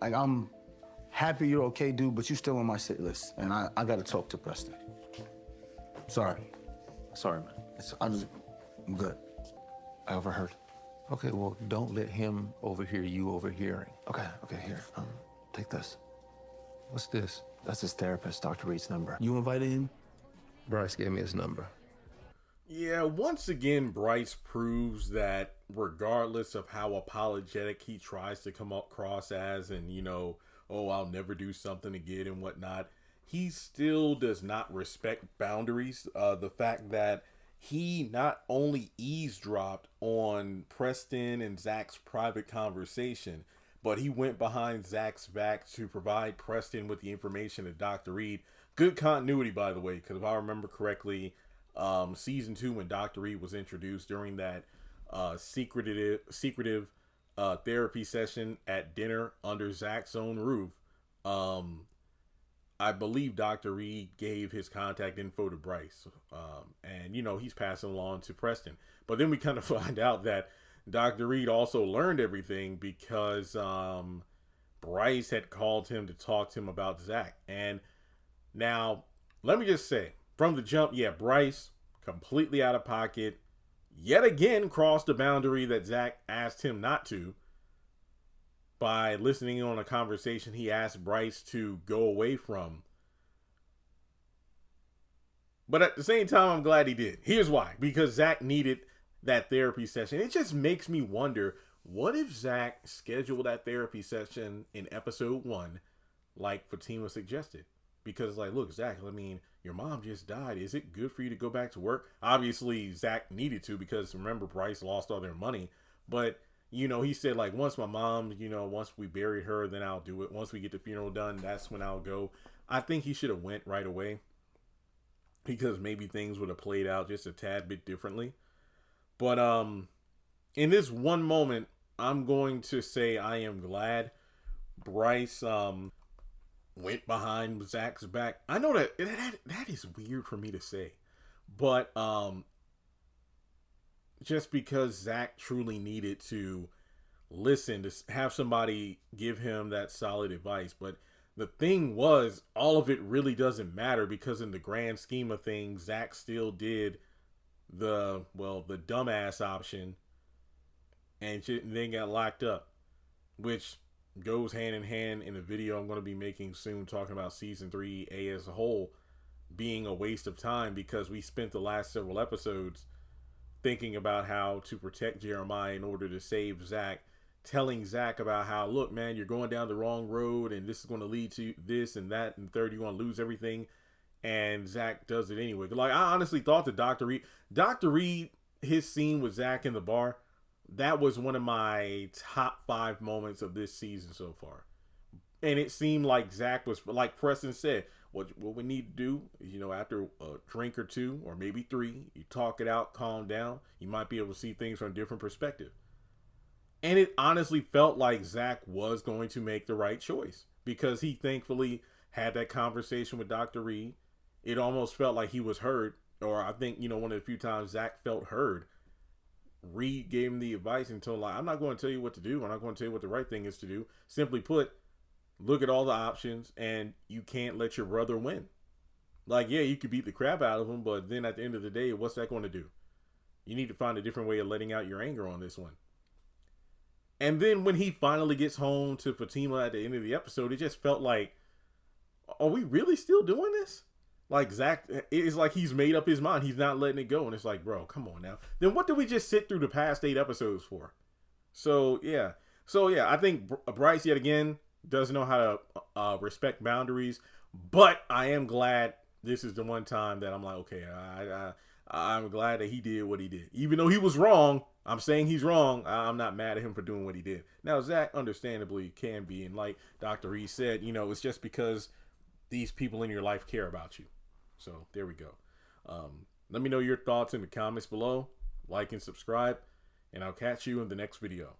Like, I'm happy you're okay, dude, but you still on my shit list. And I gotta talk to Preston. Sorry. Sorry, man. I'm good. I overheard. Okay, well, don't let him overhear you overhearing. Okay, here. Take this. What's this? That's his therapist, Dr. Reed's number. You invited him? Bryce gave me his number. Yeah, once again, Bryce proves that regardless of how apologetic he tries to come across as, and, you know, oh, I'll never do something again and whatnot, he still does not respect boundaries. The fact that he not only eavesdropped on Preston and Zach's private conversation, but he went behind Zach's back to provide Preston with the information to Dr. Reed. Good continuity, by the way, because if I remember correctly, season 2, when Dr. Reed was introduced during that secretive therapy session at dinner under Zach's own roof, I believe Dr. Reed gave his contact info to Bryce, and, you know, he's passing along to Preston. But then we kind of find out that Dr. Reed also learned everything because Bryce had called him to talk to him about Zach. And now, let me just say, from the jump, yeah, Bryce, completely out of pocket, yet again crossed the boundary that Zach asked him not to by listening on a conversation he asked Bryce to go away from. But at the same time, I'm glad he did. Here's why. Because Zach needed that therapy session. It just makes me wonder, what if Zach scheduled that therapy session in episode 1 like Fatima suggested? Because, like, look, Zach, I mean, your mom just died. Is it good for you to go back to work? Obviously, Zach needed to, because remember, Bryce lost all their money. But, you know, he said, like, once my mom, you know, once we bury her, then I'll do it. Once we get the funeral done, that's when I'll go. I think he should have went right away, because maybe things would have played out just a tad bit differently. But in this one moment, I'm going to say I am glad Bryce went behind Zach's back. I know that is weird for me to say, but just because Zach truly needed to listen, to have somebody give him that solid advice. But the thing was, all of it really doesn't matter, because in the grand scheme of things, Zach still did the dumbass option and then got locked up, which goes hand in hand in the video I'm going to be making soon, talking about season 3A as a whole being a waste of time, because we spent the last several episodes thinking about how to protect Jeremiah in order to save Zach, telling Zach about how, look, man, you're going down the wrong road and this is going to lead to this and that and third, you're going to lose everything. And Zach does it anyway. Like, I honestly thought that Dr. Reed, his scene with Zach in the bar, that was one of my top 5 moments of this season so far. And it seemed like Zach was, like Preston said, what we need to do, you know, after a drink or 2 or maybe 3, you talk it out, calm down, you might be able to see things from a different perspective. And it honestly felt like Zach was going to make the right choice, because he thankfully had that conversation with Dr. Reed. It almost felt like he was heard, or I think, you know, one of the few times Zach felt heard. Reed gave him the advice and told him, like, I'm not going to tell you what to do. I'm not going to tell you what the right thing is to do. Simply put, look at all the options, and you can't let your brother win. Like, yeah, you could beat the crap out of him, but then at the end of the day, what's that going to do? You need to find a different way of letting out your anger on this one. And then when he finally gets home to Fatima at the end of the episode, it just felt like, are we really still doing this? Like, Zach, it's like he's made up his mind. He's not letting it go. And it's like, bro, come on now. Then what did we just sit through the past 8 episodes for? So, yeah, I think Bryce, yet again, doesn't know how to respect boundaries. But I am glad this is the one time that I'm like, okay, I'm glad that he did what he did. Even though he was wrong, I'm saying he's wrong. I'm not mad at him for doing what he did. Now, Zach understandably can be. And like Dr. Reed said, you know, it's just because these people in your life care about you. So there we go. Let me know your thoughts in the comments below. Like and subscribe, and I'll catch you in the next video.